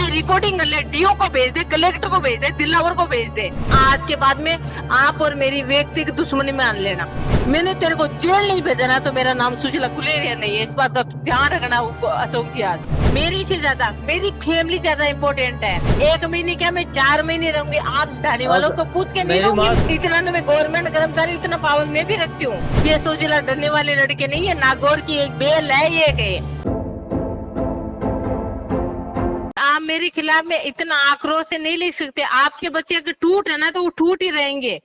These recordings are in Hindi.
ये रिकॉर्डिंग कर ले, डीओ को भेज दे, कलेक्टर को भेज दे, दिलावर को भेज दे। आज के बाद में आप और मेरी व्यक्तिगत दुश्मनी में आन लेना। मैंने तेरे को जेल नहीं भेजा ना तो मेरा नाम सुशीला गुलेरिया नहीं है, इस बात का ध्यान रखना अशोक जी। आज मेरी से ज्यादा मेरी फैमिली ज्यादा इम्पोर्टेंट है। 1 महीने क्या मैं 4 महीने रहूंगी। आप ढाने वालों को पूछ के नहीं रहूंगी। इतना तो मैं गवर्नमेंट कर्मचारी, इतना पावर मैं भी रखती हूँ। ये सुशीला डरने वाले लड़के नहीं है, नागौर की एक बेल है ये के। आप मेरे खिलाफ में इतना आक्रोश से नहीं लिख सकते। आपके बच्चे अगर टूट है ना तो वो टूट ही रहेंगे।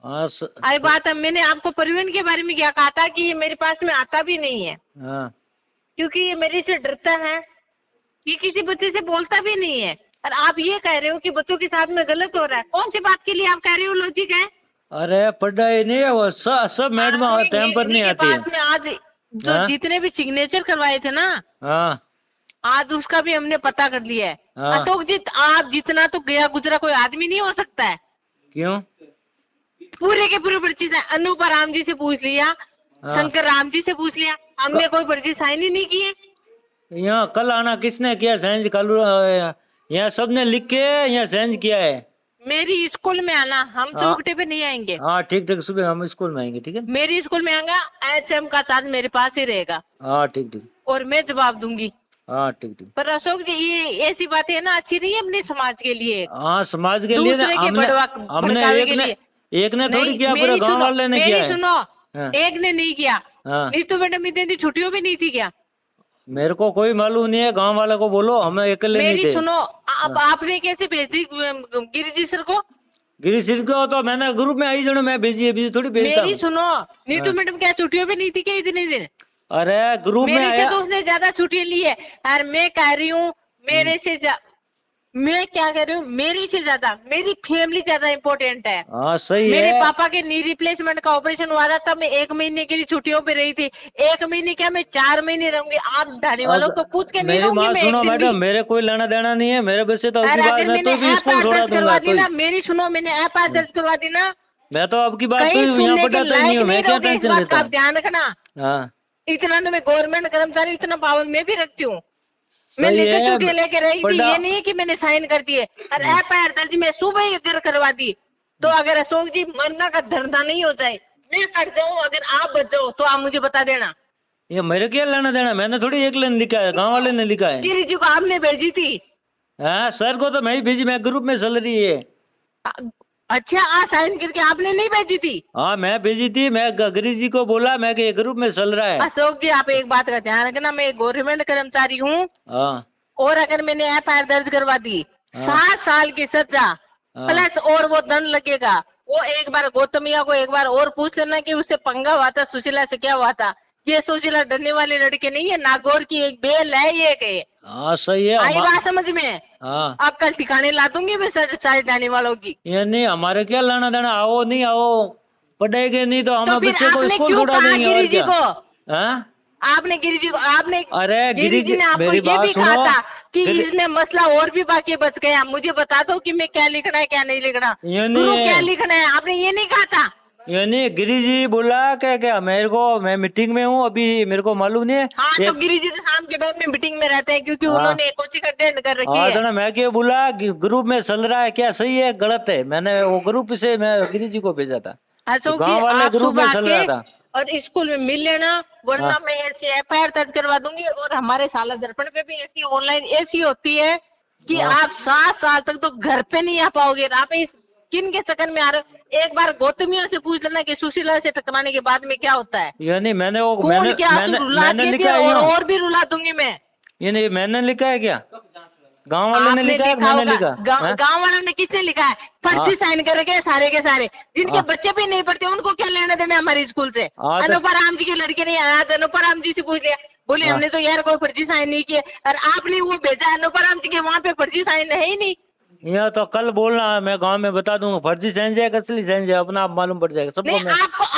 आई बात है, मैंने आपको परिवहन के बारे में क्या कहा था कि ये मेरे पास में आता भी नहीं है, क्योंकि ये मेरे से डरता है, ये किसी बच्चे से बोलता भी नहीं है। और आप ये कह रहे हो कि बच्चों के साथ में गलत हो रहा है। कौन सी बात के लिए आप कह रहे हो? लॉजिक है? अरे पढ़ाई नहीं है वो सब मैडम टाइम पर नहीं आती है। आज जो जितने भी सिग्नेचर करवाए थे ना, आज उसका भी हमने पता कर लिया है। अशोक जी, आप जितना तो गया गुजरा कोई आदमी नहीं हो सकता है। क्यों? पूरे के पूरे पर्ची अनूपा राम जी से पूछ लिया, शंकर राम जी से पूछ लिया, हमने कोई पर्ची साइन ही नहीं किए। यहाँ कल आना किसने किया साइन? कल यहाँ सबने लिख के यहाँ साइन किया है। मेरी स्कूल में आना, हम चौकटे पे नहीं आएंगे। हाँ ठीक ठीक, सुबह हम स्कूल में आएंगे। ठीक है, मेरी स्कूल में आएगा, HM का चार्ज मेरे पास ही रहेगा। हाँ ठीक ठीक, और मैं जवाब दूंगी। हाँ ठीक ठीक। पर अशोक जी, ये ऐसी बातें है ना, अच्छी नहीं है अपने समाज के लिए। हाँ समाज के लिए हमने एक ने थोड़ी किया, पूरा गांव वाले ने किया है। सुनो, एक ने नहीं किया। नीतू मैडम इतनी छुट्टियों भी नहीं थी क्या? मेरे को कोई मालूम नहीं है, गांव वाले को बोलो, हमें अकेले नहीं थे। मेरी सुनो, आपने कैसे भेज दी गिरी जी सर को? गिरी सर को तो मैंने ग्रुप में आई जनो मैं भेजी है, थोड़ी भेजता। मेरी सुनो, नीतू मैडम क्या छुट्टियों पे नहीं थी क्या इतने दिन? अरे ग्रुप में मेरे से तो उसने ज्यादा छुट्टी ली है। और मैं कह रही हूँ, मैं क्या कह रही हूँ, मेरी से ज्यादा मेरी फैमिली ज्यादा इम्पोर्टेंट है। हाँ सही मेरे है। पापा के नी रिप्लेसमेंट का ऑपरेशन हुआ था, तब मैं 1 महीने के लिए छुट्टियों पे रही थी। 1 महीने क्या मैं 4 महीने रहूंगी। आप ढाने वालों को पूछ के नहीं रहूंगी मैं। सुनो मैडम, मेरे कोई लेना देना नहीं है, मेरे बच्चे तो अगली बार मैं तो भी स्कूल छोड़ा दूंगा। मेरी सुनो, मैंने FIR दर्ज करवा दी ना, मैं तो आपकी बात तो यहाँ पढ़ाता ही नहीं हूँ। मैं क्या टेंशन लेता हूँ? ध्यान रखना। इतना तो मैं गवर्नमेंट कर्मचारी, इतना पावर मैं भी रखती हूँ। मैंने तो छुट्टी लेके रही थी, ये नहीं है कि मैंने साइन कर दिए। और FIR दर्ज मैं सुबह ही अगर करवा दी तो अगर अशोक जी मरना का धरना नहीं हो जाए, मैं कट जाऊँ, अगर आप बच जाओ तो आप मुझे बता देना। ये मेरे क्या लेना देना? मैंने थोड़ी एक लाइन लिखा है, गांव वाले ने लिखा है। गिरी जी को आपने भेजी थी। हाँ सर को तो मैं ही भेजी, मैं ग्रुप में चल रही है। अच्छा, साइन करके आपने नहीं भेजी थी? हाँ मैं भेजी थी, मैं गिरी जी को बोला मैं कि ग्रुप में चल रहा है। अशोक जी, आप एक बात का ध्यान रखना, मैं गवर्नमेंट कर्मचारी हूँ। और अगर मैंने FIR दर्ज करवा दी, 7 साल की सजा प्लस और वो दंड लगेगा। वो एक बार गौतमिया को एक बार और पूछ लेना कि उससे पंगा हुआ था, सुशीला से क्या हुआ था। ये सुशीला डरने वाले लड़के नहीं है, नागौर की एक बेल है ये के। हाँ सही है। आई बात समझ में? अब कल ठिकाने ला दूंगी मैं सारे डाने वालों की। ये नहीं, हमारे क्या लेना देना, आओ नहीं आओ पढ़ेगे नहीं तो हम बच्चे को स्कूल छोड़ा देंगे। गिरी जी को आपने गिरी जी को अरे गिरी जी ने आपको ये भी कहा था कि इसमें मसला और भी बाकी बच गया, मुझे बता दो कि मैं क्या लिखना है क्या नहीं लिखना, क्या लिखना है। आपने ये नहीं कहा था? यानी गिरी जी बोला क्या मेरे को, मैं मीटिंग में हूँ अभी, मेरे को मालूम नहीं है। हाँ तो गिरी जी तो शाम के टाइम में मीटिंग में रहते हैं, क्योंकि उन्होंने कोचिंग अटेंड कर रखी है। तो मैं क्या बोला, ग्रुप में चल रहा है, क्या सही है गलत है? मैंने वो ग्रुप से मैं गिरी जी को भेजा था, गाँव वाले ग्रुप में चल रहा था। और स्कूल में मिल लेना, वरना मैं ऐसी FIR दर्ज करवा दूंगी। और हमारे साला दर्पण पे भी ऐसी ऑनलाइन ऐसी होती है कि आप 7 साल तक तो घर पे नहीं आ पाओगे। आप इस किन के चक्कर में आ रहे हो? एक बार गौतमिया से पूछ लेना कि सुशीला से टकराने के बाद में क्या होता है। यानी मैंने लिखा है, और भी रुला दूंगी मैं। ये नहीं मैंने लिखा है क्या? गांव वाले ने लिखा है, मैंने लिखा? गांव वालों ने किसने लिखा है? फर्जी साइन करके सारे के सारे, जिनके बच्चे भी नहीं पढ़ते उनको क्या लेना देना हमारे स्कूल से। अनूपा राम जी के लड़के नहीं आया, अनूपा राम जी से पूछ लिया, बोले हमने तो यार कोई फर्जी साइन नहीं किए। और आपने वो भेजा अनूपा राम जी के, वहाँ पे फर्जी साइन है ही नहीं। यह तो कल बोलना, मैं गांव में बता दूंगा फर्जी साइन जाएगा असली साइन जाए, अपना आप मालूम पड़ जाएगा सबको। नहीं,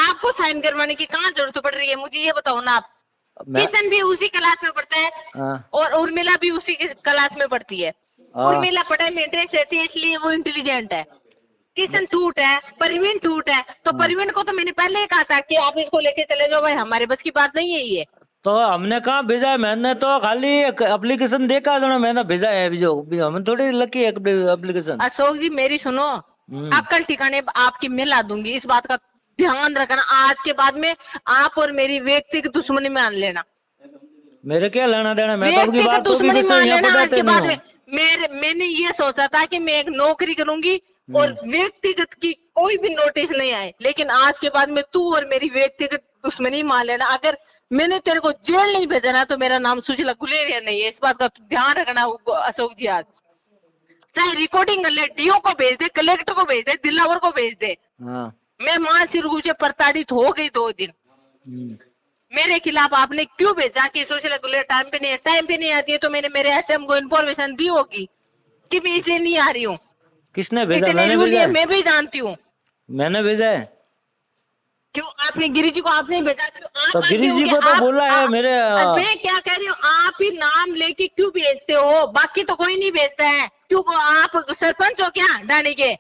आपको साइन करवाने की कहाँ जरूरत पड़ रही है, मुझे ये बताओ ना। आप किशन भी उसी क्लास में पढ़ता है और उर्मिला भी उसी क्लास में पढ़ती है। उर्मिला पढ़ाई में इंटरेस्ट रहती है, इसलिए वो इंटेलिजेंट है। किशन टूट है, परवीन टूट है, तो परवीन को तो मैंने पहले ही कहा था कि आप इसको लेके चले जाओ भाई, हमारे बस की बात नहीं है ये। तो हमने कहाँ भेजा है? मैंने तो खाली एक एप्लीकेशन देखा था, मैंने भेजा है अभी जो हम थोड़ी लकी है एप्लीकेशन। अशोक जी मेरी सुनो, अक्ल ठिकाने आपकी मैं ला दूंगी, इस बात का ध्यान रखना। आज के बाद में आप और मेरी व्यक्तिगत दुश्मनी मान लेना। मेरे क्या लेना देना, मैं तो आपकी व्यक्तिगत बात तो दुश्मनी भी मान यहाँ लेना। आज पढ़ाते के नहीं बाद हूँ। में मैंने ये सोचा था कि मैं एक नौकरी करूंगी और व्यक्तिगत की कोई भी नोटिस नहीं आए, लेकिन आज के बाद में तू और मेरी व्यक्तिगत दुश्मनी मान लेना। अगर मैंने तेरे को जेल नहीं भेजा ना तो मेरा नाम सुशीला गुलेरिया नहीं है, इस बात का ध्यान रखना अशोक जी। आज चाहे रिकॉर्डिंग कर ले, डीओ को भेज दे, कलेक्टर को भेज दे, दिलावर को भेज दे। हाँ। मैं मानसिक रूप से प्रताड़ित हो गई 2 दिन। मेरे खिलाफ आपने क्यों भेजा कि सुशीला गुलेरिया टाइम पे नहीं आती है, तो मैंने मेरे एचएम को इन्फॉर्मेशन दी होगी कि मैं इसलिए नहीं आ रही हूँ। किसने भेजा? इतने मैंने रूल भेजा है, है? मैं भी जानती हूँ। मैंने भेजा है? क्यों आपने गिरी जी को आपने भेजा? क्यों आप तो गिरी जी को तो बोला है मेरे मैं क्या कह रही हूँ, आप ही नाम लेके क्यों भेजते हो? बाकी तो कोई नहीं भेजता है। क्यों आप सरपंच हो क्या डाणी के?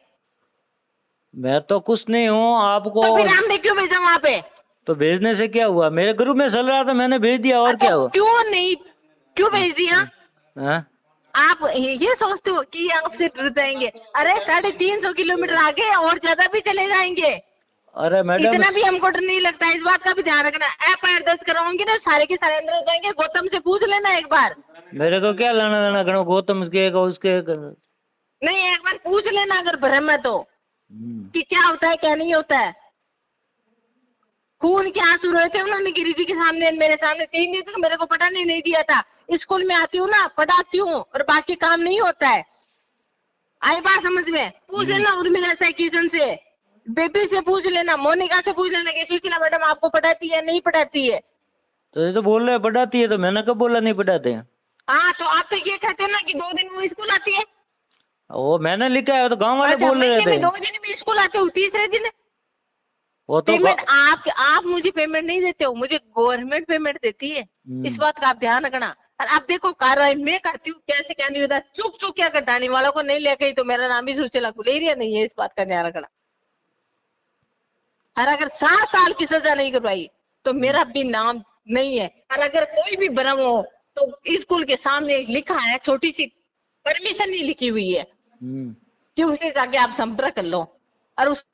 मैं तो कुछ नहीं हूँ आपको। तो फिर हमने क्यों भेजा वहाँ पे? तो भेजने से क्या हुआ? मेरे ग्रुप में चल रहा था, मैंने भेज दिया, और क्या हुआ? क्यों भेज दिया? हाँ? आप ये सोचते हो कि आपसे डर जाएंगे? अरे 350 किलोमीटर आगे और ज्यादा भी चले जाएंगे। अरे मैडम, इतना भी हमको डर नहीं लगता, इस बात का भी ध्यान रखना। एफआईआर दर्ज कराऊंगी ना, सारे के सारे अंदर हो जाएंगे। गौतम से पूछ लेना एक बार। मेरे को क्या लेना देना गौतम उसके नहीं, एक बार पूछ लेना अगर भ्रम है तो, कि क्या होता है क्या नहीं होता है। खून के आंसू रोए थे उन्होंने गिरी जी के सामने, मेरे सामने 3 दिन तक मेरे को पढ़ाने नहीं दिया था। स्कूल में आती हूँ ना, पढ़ाती हूँ और बाकी काम नहीं होता है। आई बात समझ में? पूछ लेना उर्मिला से, किशन से, बेबी से पूछ लेना, मोनिका से पूछ लेना कि सुशीला मैडम आपको पढ़ाती है नहीं पढ़ाती है। तो ये तो बोल रहे पढ़ाती है, तो मैंने कब बोला नहीं पढ़ाते हैं? हाँ, तो आप तो ये कहते हो ना कि 2 दिन वो स्कूल आती है। वो मैंने लिखा है, तो गांव वाले बोल रहे थे। 2 दिन में स्कूल आते हो, तीसरे दिन वो तो पेमेंट आप मुझे पेमेंट नहीं देते हो, मुझे गवर्नमेंट पेमेंट देती है। इस बात का आप ध्यान रखना। और आप देखो कार्रवाई मैं करती हूँ, कैसे क्या नहीं होता। चुप चुप क्या करने वालों को नहीं लेके तो मेरा नाम भी सुशीला गुलेरिया नहीं है, इस बात का ध्यान रखना। और अगर 7 साल की सजा नहीं करवाई तो मेरा भी नाम नहीं है। और अगर कोई भी भ्रम हो तो स्कूल के सामने लिखा है, छोटी सी परमिशन नहीं लिखी हुई है कि उसे जाके आप संपर्क कर लो। और उस